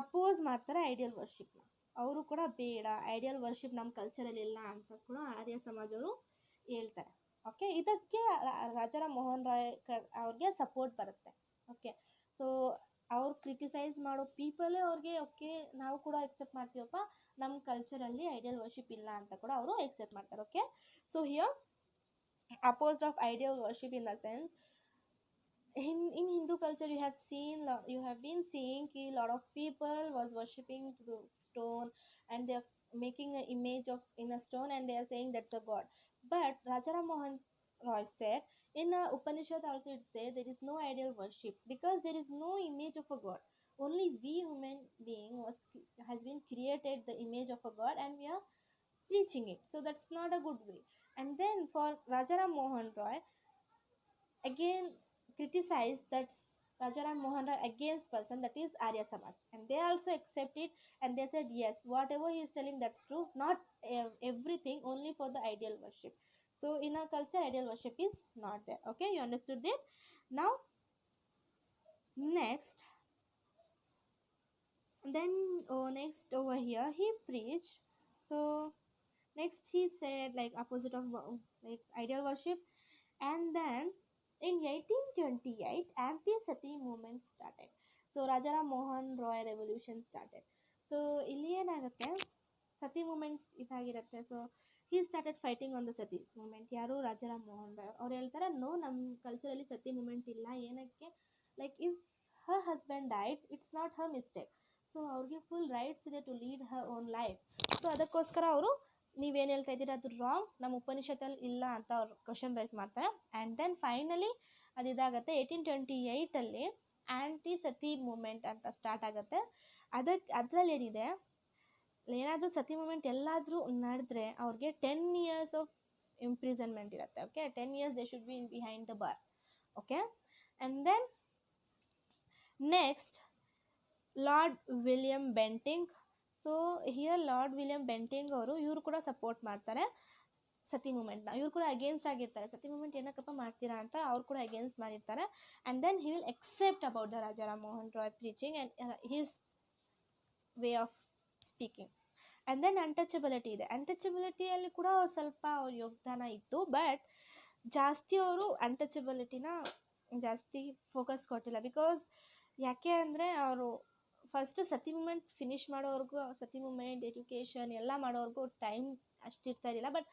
ಅಪೋಸ್ ಮಾಡ್ತಾರೆ ಐಡಿಯಲ್ ವರ್ಷಿಪ್ನ. ಅವರು ಕೂಡ ಬೇಡ, ಐಡಿಯಲ್ ವರ್ಷಿಪ್ ನಮ್ಮ ಕಲ್ಚರಲ್ಲಿ ಇಲ್ಲ ಅಂತ ಕೂಡ ಆರ್ಯ ಸಮಾಜ್ ಅವರು ಹೇಳ್ತಾರೆ. ಓಕೆ, ಇದಕ್ಕೆ ರಾಜಾರಾಮ್ ಮೋಹನ್ ರಾಯ್ ಅವ್ರಿಗೆ ಸಪೋರ್ಟ್ ಬರುತ್ತೆ. ಓಕೆ, ಸೊ ಅವ್ರು ಕ್ರಿಟಿಸೈಸ್ ಮಾಡೋ ಪೀಪಲೇ ಅವ್ರಿಗೆ ಓಕೆ ನಾವು ಕೂಡ ಎಕ್ಸೆಪ್ಟ್ ಮಾಡ್ತೀವಪ್ಪ, ನಮ್ಮ ಕಲ್ಚರಲ್ಲಿ ಐಡಿಯಲ್ ವರ್ಷಿಪ್ ಇಲ್ಲ ಅಂತ ಕೂಡ ಅವರು ಎಕ್ಸೆಪ್ಟ್ ಮಾಡ್ತಾರೆ. Okay, so here opposed of ideal worship in the sense, in Hindu culture you have been seeing a lot of people was worshipping to the stone, and they are making an image of in a stone, and they are saying that's a god. But Rajaram Mohan Roy said in Upanishad also it says there is no ideal worship because there is no image of a god. Only we human being has been created the image of a god, and we are preaching it. So that's not a good way. And then for Rajaram Mohan Roy again criticize that Rajaram Mohan Roy against person, that is Arya Samaj, and they also accept it, and they said yes, whatever he is telling that's true, not everything, only for the ideal worship. So in our culture ideal worship is not there. Okay, you understood it. Now next, then next over here he preached. So next he said like opposite of like ideal worship. And then in 1828 anti-sati movement started. So Rajaram Mohan Roy revolution started. So ಇಲ್ಲಿ ಏನಾಗುತ್ತೆ, ಸತಿ moment ಇದಾಗಿರುತ್ತೆ. So he started fighting on the ಸತಿ moment. ಯಾರು, ರಾಜಾರಾಮ್ ಮೋಹನ್ ರಾಯ್ ಅವ್ರು ಹೇಳ್ತಾರೆ no, ನಮ್ಮ ಕಲ್ಚರಲ್ಲಿ ಸತಿ ಮೂಮೆಂಟ್ ಇಲ್ಲ. ಏನಕ್ಕೆ, like if her husband died it's not her mistake. So ಅವ್ರಿಗೆ ಫುಲ್ ರೈಟ್ಸ್ ಇದೆ to lead her own life. So ಅದಕ್ಕೋಸ್ಕರ ಅವರು ನೀವೇನು ಹೇಳ್ತಾ ಇದ್ದೀರಾ ಅದು ರಾಂಗ್, ನಮ್ಮ ಉಪನಿಷತ್ತಲ್ಲಿ ಇಲ್ಲ ಅಂತ ಅವ್ರು ಕ್ವಶನ್ ರೈಸ್ ಮಾಡ್ತಾರೆ. ಆ್ಯಂಡ್ ದೆನ್ ಫೈನಲಿ ಅದು ಇದಾಗುತ್ತೆ 1828 ಆ್ಯಂಟಿ ಸತಿ ಮೂಮೆಂಟ್ ಅಂತ ಸ್ಟಾರ್ಟ್ ಆಗುತ್ತೆ. ಅದರಲ್ಲಿ ಏನಿದೆ, ಏನಾದರೂ ಸತಿ ಮೂಮೆಂಟ್ ಎಲ್ಲಾದರೂ ನಡೆದ್ರೆ ಅವ್ರಿಗೆ 10 years ಆಫ್ ಇಂಪ್ರಿಸನ್ಮೆಂಟ್ ಇರುತ್ತೆ. ಓಕೆ, 10 years they should be behind the bar. Okay, and then next Lord William Bentinck. So here Lord William Bentinck ಇವರು ಕೂಡ ಸಪೋರ್ಟ್ ಮಾಡ್ತಾರೆ ಸತಿ ಮೂಮೆಂಟ್ನ. ಇವ್ರು ಕೂಡ ಅಗೇನ್ಸ್ಟ್ ಆಗಿರ್ತಾರೆ, ಸತಿ ಮೂಮೆಂಟ್ ಏನಕ್ಕಪ್ಪ ಮಾಡ್ತೀರಾ ಅಂತ ಅವ್ರು ಕೂಡ ಅಗೇನ್ಸ್ಟ್ ಮಾಡಿರ್ತಾರೆ. And then he will accept about the Rajaram Mohan Roy preaching and his way of speaking. And then untouchability ಇದೆ. ಅನ್ಟಚಬಿಲಿಟಿಯಲ್ಲಿ ಕೂಡ ಸ್ವಲ್ಪ ಅವ್ರ ಯೋಗದಾನ ಇತ್ತು, ಬಟ್ ಜಾಸ್ತಿ ಅವರು ಅನ್ಟಚಬಿಲಿಟಿನ ಜಾಸ್ತಿ ಫೋಕಸ್ ಕೊಟ್ಟಿಲ್ಲ. ಬಿಕಾಸ್ ಯಾಕೆ ಅಂದರೆ ಅವರು ಫಸ್ಟು ಸತಿ ಮೂಮೆಂಟ್ ಫಿನಿಷ್ ಮಾಡೋವರೆಗೂ, ಸತಿ ಮೂಮೆಂಟ್ ಎಜುಕೇಷನ್ ಎಲ್ಲ ಮಾಡೋವರೆಗೂ ಟೈಮ್ ಅಷ್ಟಿರ್ತಾ ಇರಲಿಲ್ಲ. ಬಟ್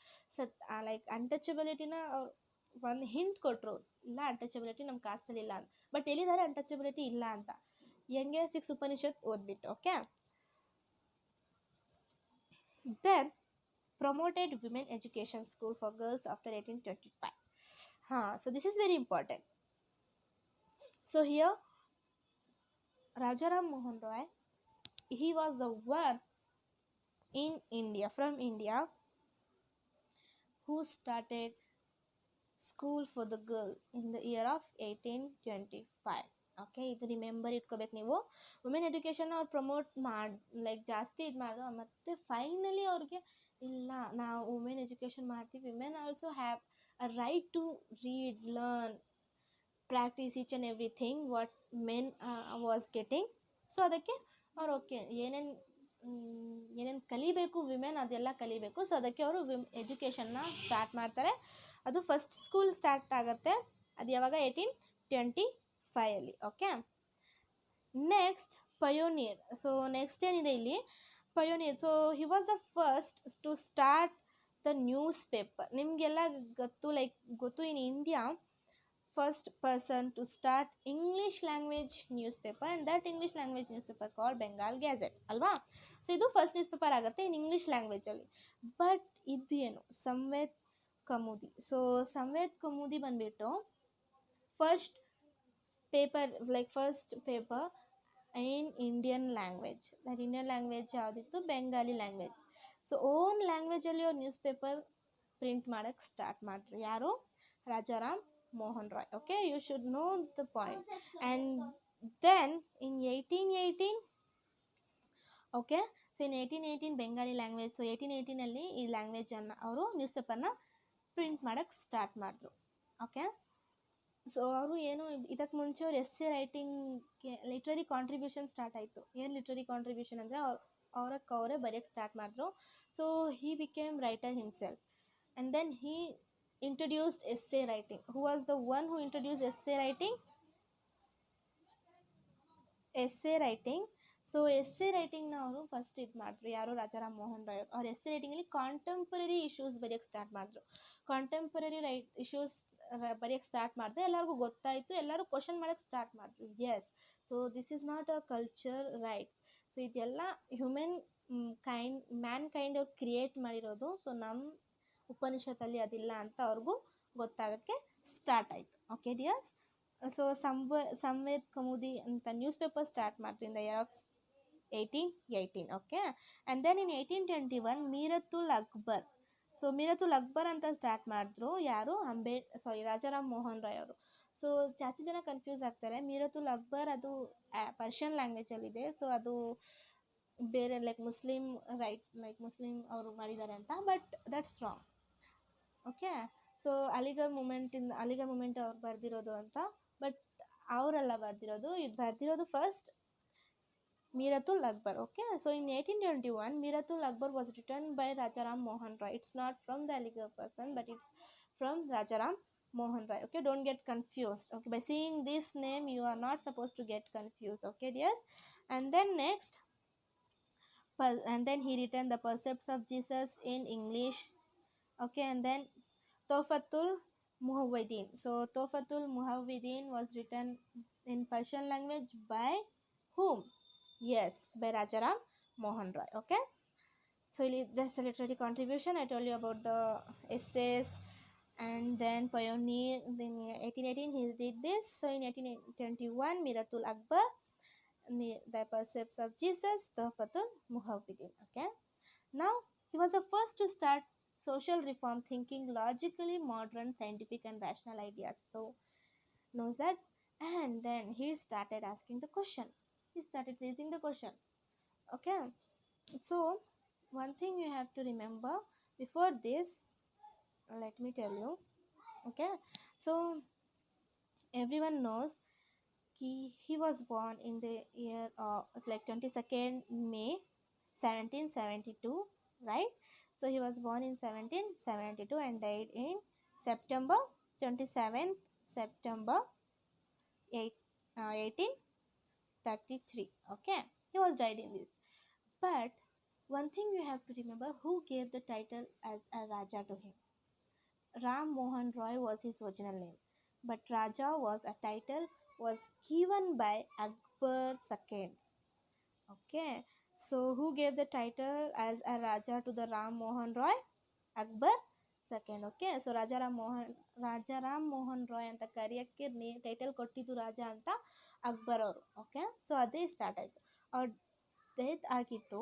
ಲೈಕ್ ಅನ್ಟಚಬಿಲಿಟಿನ ಅವ್ರು ಒಂದು ಹಿಂಟ್ ಕೊಟ್ಟರು, ಇಲ್ಲ ಅನ್ಟಚಬಿಲಿಟಿ ನಮ್ಮ ಕಾಸ್ಟಲ್ಲಿ ಇಲ್ಲ ಅಂತ. ಬಟ್ ಎಲ್ಲಿದ್ದಾರೆ ಅನ್ಟಚಬಿಲಿಟಿ ಇಲ್ಲ ಅಂತ, ಹೆಂಗೆ 6 ಉಪನಿಷತ್ ಓದ್ಬಿಟ್ಟು. Okay, Then promoted women education school for girls after 1825. So this is very important. So here Rajaram Mohan Roy, he was the one in India, from India, who started school for the girl in the year of 1825. Okay, ಇದು remember ಇಟ್ಕೋಬೇಕು ನೀವು. Women education ಅವ್ರು promote ಮಾಡಿ like ಜಾಸ್ತಿ ಇದು ಮಾಡೋ, ಮತ್ತು finally ಅವ್ರಿಗೆ ಇಲ್ಲ ನಾವು ವುಮೆನ್ ಎಜುಕೇಷನ್ ಮಾಡ್ತೀವಿ, women also have a right to read, learn, practise each and everything what men was getting. So ಅದಕ್ಕೆ ಅವ್ರು ಓಕೆ ಏನೇನು ಕಲಿಬೇಕು ವಿಮೆನ್ ಅದೆಲ್ಲ ಕಲಿಬೇಕು. ಸೊ ಅದಕ್ಕೆ ಅವರು ಎಜುಕೇಷನ್ನ ಸ್ಟಾರ್ಟ್ ಮಾಡ್ತಾರೆ. ಅದು ಫಸ್ಟ್ ಸ್ಕೂಲ್ ಸ್ಟಾರ್ಟ್ ಆಗುತ್ತೆ. ಅದು ಯಾವಾಗ 1825 okay. Next pioneer. So next ಏನಿದೆ ಇಲ್ಲಿ pioneer. So he was the first to start the newspaper. ನಿಮಗೆಲ್ಲ ಗೊತ್ತು in India first person to start English language newspaper, and that English language newspaper called Bengal Gazette ಅಲ್ವಾ. So ಇದು first news paper ಆಗುತ್ತೆ in English ಲ್ಯಾಂಗ್ವೇಜಲ್ಲಿ. But ಇದು ಏನು Samved ಕಮುದಿ. So Sambad Kaumudi ಬಂದುಬಿಟ್ಟು first paper in Indian language. That Indian language ಯಾವುದಿತ್ತು, Bengali language. So own ಲ್ಯಾಂಗ್ವೇಜಲ್ಲಿ ಅವ್ರು newspaper print ಮಾಡೋಕ್ಕೆ ಸ್ಟಾರ್ಟ್ ಮಾಡಿದ್ರು. ಯಾರು? Rajaram Mohan Roy. Okay, you should know the point. And then in 1818, okay, so in 1818 Bengali language. So 1818 ಅಲ್ಲಿ ಈ ಲ್ಯಾಂಗ್ವೇಜನ್ನು ಅವರು news ಪೇಪರ್ನ ಪ್ರಿಂಟ್ ಮಾಡೋಕ್ಕೆ ಸ್ಟಾರ್ಟ್ ಮಾಡಿದ್ರು. ಓಕೆ, ಸೊ ಅವರು ಏನು ಇದಕ್ಕೆ ಮುಂಚೆ ಅವ್ರು ಎಸ್ಸೆ ರೈಟಿಂಗ್ಗೆ ಲಿಟ್ರರಿ ಕಾಂಟ್ರಿಬ್ಯೂಷನ್ ಸ್ಟಾರ್ಟ್ ಆಯಿತು. ಏನು ಲಿಟ್ರರಿ ಕಾಂಟ್ರಿಬ್ಯೂಷನ್ ಅಂದರೆ ಅವರೇ ಬರೆಯೋಕ್ಕೆ ಸ್ಟಾರ್ಟ್ ಮಾಡಿದ್ರು. So he became writer himself. And then he introduced essay writing. Who was the one who introduced essay writing? Essay writing. So essay ರೈಟಿಂಗ್ನ ಅವರು ಫಸ್ಟ್ ಇದು ಮಾಡಿದ್ರು. ಯಾರು? ರಾಜಾರಾಮ್ ಮೋಹನ್ ರಾಯ್. ಅವ್ರು ಎಸ್ಸೆ ರೈಟಿಂಗಲ್ಲಿ ಕಾಂಟೆಂಪರರಿ ಇಶ್ಯೂಸ್ ಬರೆಯೋಕ್ಕೆ ಸ್ಟಾರ್ಟ್ ಮಾಡಿದ್ರು. ಕಾಂಟೆಂಪರರಿ ಇಶ್ಯೂಸ್ ಬರೆಯೋಕ್ಕೆ ಸ್ಟಾರ್ಟ್ ಮಾಡಿದೆ. ಎಲ್ಲರಿಗೂ ಗೊತ್ತಾಯಿತು, ಎಲ್ಲರೂ ಕ್ವಶನ್ ಮಾಡೋಕ್ಕೆ ಸ್ಟಾರ್ಟ್ ಮಾಡಿದ್ರು. Yes, so this is not a culture rights. So ಇದೆಲ್ಲ ಹ್ಯೂಮನ್ ಮ್ಯಾನ್ ಕೈಂಡ್ ಅವ್ರು ಕ್ರಿಯೇಟ್ ಮಾಡಿರೋದು. ಸೊ ನಮ್ಮ ಉಪನಿಷತ್ತಲ್ಲಿ ಅದಿಲ್ಲ ಅಂತ ಅವ್ರಿಗೂ ಗೊತ್ತಾಗೋಕ್ಕೆ ಸ್ಟಾರ್ಟ್ ಆಯಿತು. Okay dears. So Sambad Kaumudi ಅಂತ ನ್ಯೂಸ್ ಪೇಪರ್ ಸ್ಟಾರ್ಟ್ ಮಾಡ್ತು ಇನ್ the year of 1818. Okay, and then in 1821 Miratul Akbar. So Miratul Akbar ಅಂತ ಸ್ಟಾರ್ಟ್ ಮಾಡಿದ್ರು. ಯಾರು? ರಾಜಾರಾಮ್ ಮೋಹನ್ ರಾಯ್ ಅವರು. ಸೊ ಜಾಸ್ತಿ ಜನ ಕನ್ಫ್ಯೂಸ್ ಆಗ್ತಾರೆ. ಮೀರತುಲ್ ಅಕ್ಬರ್ ಅದು ಪರ್ಷಿಯನ್ ಲ್ಯಾಂಗ್ವೇಜಲ್ಲಿದೆ. ಸೊ ಅದು ಬೇರೆ ಮುಸ್ಲಿಂ ಅವರು ಮಾಡಿದ್ದಾರೆ ಅಂತ, but that's wrong. Okay, so Aligarh movement ಅವ್ರು ಬರೆದಿರೋದು ಅಂತ, ಬಟ್ ಅವರೆಲ್ಲ ಬರೆದಿರೋದು. ಇದು ಬರೆದಿರೋದು first Miratul Akbar. Okay, so in 1821 Miratul Akbar was written by Rajaram Mohan Roy. It's not from the Aligarh person, but it's from Rajaram Mohan Roy. Okay, don't get confused. Okay, by seeing this name you are not supposed to get confused. Okay dears. And then next, and then he written the precepts of Jesus in English. Okay, and then Tofatul Muhawwidin. So Tofatul Muhawwidin was written in Persian language by whom? Yes, by Rajaram Mohan Roy. Okay, so that's a literary contribution. I told you about the essays. And then pioneer, in 1818 he did this. So in 1821 Miratul Akbar, the precepts of Jesus, Tofatul Muhawwidin. Okay, now he was the first to start social reform thinking, logically modern, scientific and rational ideas. So knows that. And then he started asking the question, he started raising the question. Okay, so one thing you have to remember before this, let me tell you. Okay, so everyone knows he was born in the year of 22nd May 1772, right? So he was born in 1772 and died in September 27th September 1833. Okay, he was died in this. But one thing you have to remember, who gave the title as a Raja to him? Ram Mohan Roy was his original name, but Raja was a title was given by Akbar II. Okay, So who gave the title as a raja to the Ram Mohan Roy? Akbar second. Okay, so Raja Ram Mohan Roy ಅಂತ ಕರೆಯಕ್ಕೆ title ಕೊಟ್ಟಿದ್ದು ರಾಜ ಅಂತ ಅಕ್ಬರ್ ಅವರು. Okay, so ಅದೇ start ಆಯಿತು. ಅವ್ರ death ಆಗಿತ್ತು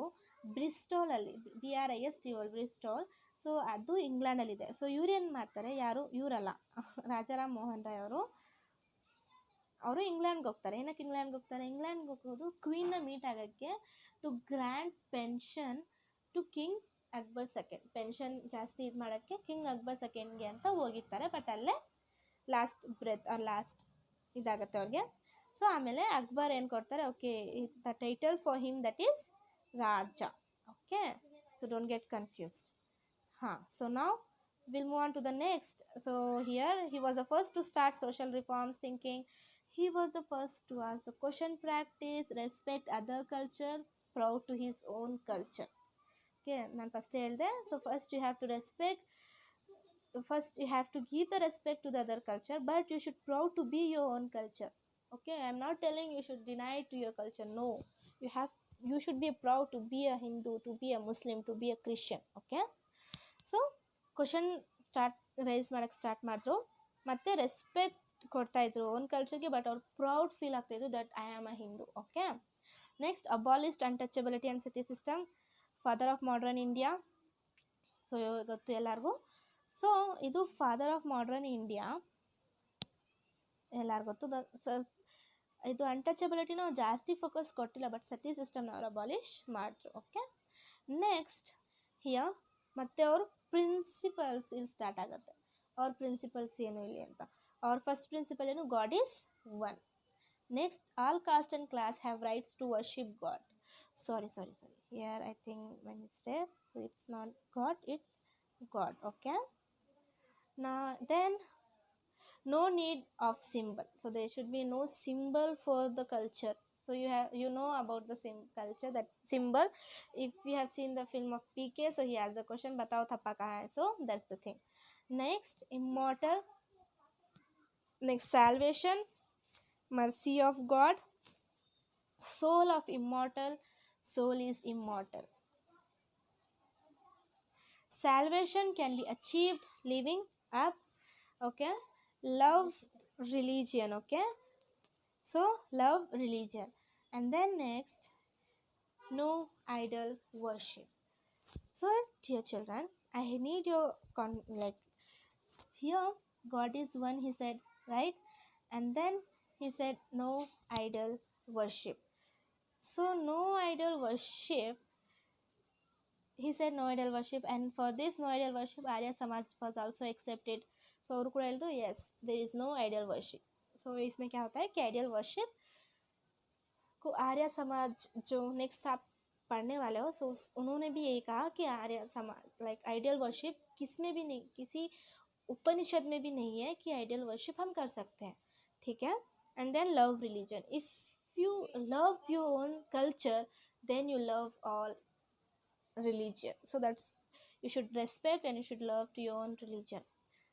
ಬ್ರಿಸ್ಟೋಲಲ್ಲಿ, BRISTOL, ಬ್ರಿಸ್ಟೋಲ್. So ಅದು ಇಂಗ್ಲೆಂಡಲ್ಲಿದೆ. So ಇವ್ರು ಏನು ಮಾಡ್ತಾರೆ, ಯಾರು ಇವರಲ್ಲ, ರಾಜಾರಾಮ್ ಮೋಹನ್ ರಾಯ್ ಅವರು ಇಂಗ್ಲೆಂಡ್ಗೆ ಹೋಗ್ತಾರೆ. ಏನಕ್ಕೆ ಇಂಗ್ಲೆಂಡ್ಗೆ ಹೋಗ್ತಾರೆ? ಇಂಗ್ಲೆಂಡ್ಗೆ ಹೋಗೋದು ಕ್ವೀನ್ನ ಮೀಟ್ ಆಗೋಕ್ಕೆ, to grand pension to king Akbar second. Pension ಜಾಸ್ತಿ ಇದು ಮಾಡೋಕ್ಕೆ ಕಿಂಗ್ ಅಕ್ಬರ್ ಸೆಕೆಂಡ್ಗೆ ಅಂತ ಹೋಗಿರ್ತಾರೆ. ಬಟ್ ಅಲ್ಲೇ ಲಾಸ್ಟ್ ಬ್ರೆತ್ ಲಾಸ್ಟ್ ಇದಾಗತ್ತೆ ಅವ್ರಿಗೆ. ಸೊ ಆಮೇಲೆ ಅಕ್ಬರ್ ಏನು ಕೊಡ್ತಾರೆ, okay the title for him that is Raja. Okay, so don't get confused. So now we'll move on to the next. So here he was the first to start social reforms thinking. He was the first to ask the question, practice, respect other culture, proud to his own culture. Okay, ನಾನು first ಹೇಳಿದೆ. So first you have to respect, first you have to give the respect to the other culture, but you should proud to be your own culture. Okay, I'm not telling you should deny to your culture. No, you should be proud to be a Hindu, to be a Muslim, to be a Christian. Okay, so question raise ಮಾಡೋಕ್ಕೆ start ಮಾಡಿದ್ರು. ಮತ್ತು respect ಕೊಡ್ತಾಯಿದ್ರು own ಕಲ್ಚರ್ಗೆ, but ಅವ್ರು proud feel ಆಗ್ತಾಯಿದ್ರು that I am a Hindu. Okay, next abolished untouchability and sati system, father of modern India. So ಗೊತ್ತು ಎಲ್ಲರಿಗೂ. So ಇದು ಫಾದರ್ ಆಫ್ ಮಾಡರ್ನ್ ಇಂಡಿಯಾ ಎಲ್ಲರಿಗೂ ಗೊತ್ತು. ಇದು ಅನ್ಟಚಬಿಲಿಟಿನ ಜಾಸ್ತಿ ಫೋಕಸ್ ಕೊಟ್ಟಿಲ್ಲ, ಬಟ್ ಸತಿ ಸಿಸ್ಟಮ್ನ ಅವ್ರು ಅಬಾಲಿಷ್ ಮಾಡಿದ್ರು. ಓಕೆ, ನೆಕ್ಸ್ಟ್ ಹಿಯರ್ ಮತ್ತು ಅವ್ರ ಪ್ರಿನ್ಸಿಪಲ್ಸ್ ಇಲ್ಲಿ ಸ್ಟಾರ್ಟ್ ಆಗುತ್ತೆ. ಅವ್ರ ಪ್ರಿನ್ಸಿಪಲ್ಸ್ ಏನು ಇಲ್ಲಿ ಅಂತ. ಅವ್ರ ಫಸ್ಟ್ ಪ್ರಿನ್ಸಿಪಲ್ ಏನು, God is one. Next, all caste and class have rights to worship God. Sorry here I think my mistake. So it's not God, it's God. Okay, then no need of symbol. So there should be no symbol for the culture. So you know about the culture, that symbol. If we have seen the film of PK, so he has the question, batao thappa kahan hai. So that's the thing. Next, immortal. Next, salvation, mercy of God, soul of immortal, soul is immortal. Salvation can be achieved living up. Okay, love religion. Okay, so love religion. And then next, no idol worship. So dear children, I need your here God is one, he said, right? And then he said no idol worship. So no idol worship, he said no idol worship, and for this no idol worship Arya Samaj was also accepted. So ಅವರು ಕೂಡ ಹೇಳಿದ್ರು yes, there is no idol worship. So इसमें क्या होता है कि idol worship को आर्य समाज जो नेक्स्ट आप पढ़ने वाले हो, सो उन्होंने भी यही कहा कि आर्य समाज आइडियल वर्शिप किस में भी नहीं, किसी उपनिषद में भी नहीं है कि आइडियल वर्शिप हम कर सकते हैं. ठीक है. And then love religion. If you love your own culture, then you love all religion. So that's, you should respect and you should love to your own religion.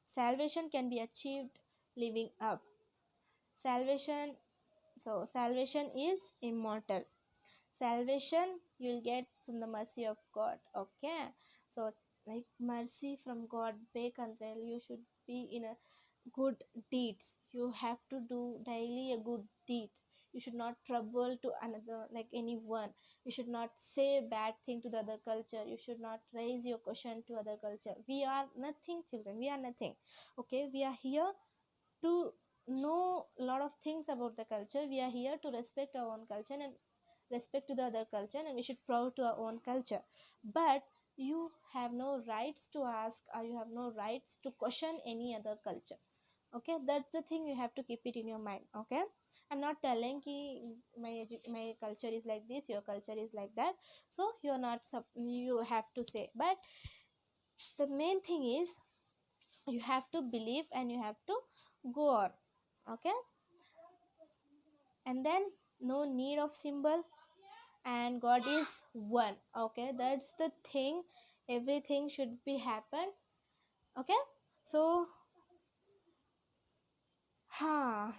Salvation can be achieved living up. Salvation is immortal. Salvation you'll get from the mercy of God. Okay, so mercy from God ಬೇಕಂದ್ರೆ you should be in a good deeds. You have to do daily a good deeds. You should not trouble to another, anyone. You should not say bad thing to the other culture. You should not raise your question to other culture. We are nothing, children. We are nothing. Okay, we are here to know a lot of things about the culture. We are here to respect our own culture and respect to the other culture, and we should proud to our own culture. But you have no rights to ask, or you have no rights to question any other culture. Okay, that's the thing, you have to keep it in your mind. Okay, I'm not telling ki my culture is like this, your culture is like that, so you're not you have to say. But the main thing is you have to believe and you have to go on. Okay, and then no need of symbol, and God is one. Okay, that's the thing, everything should be happen. Okay, so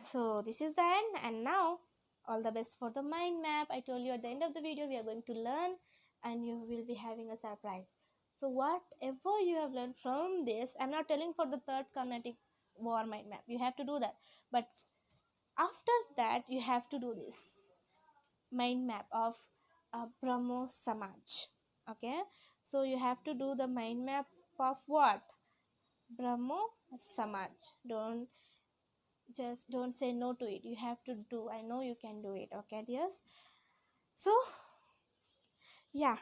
so this is the end. And now All the best for the mind map. I told you at the end of the video we are going to learn and you will be having a surprise. So whatever you have learned from this, I'm not telling for the third Carnatic war mind map, you have to do that, but after that you have to do this mind map of Brahmo Samaj. Okay, so you have to do the mind map of what? Brahmo Samaj. Don't say no to it, you have to do. I know you can do it. Okay dears, so yeah,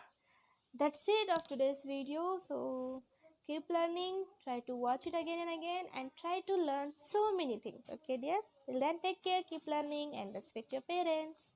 that's it of today's video. So keep learning, try to watch it again and again, and try to learn so many things. Okay dears, till then take care, keep learning, and respect your parents.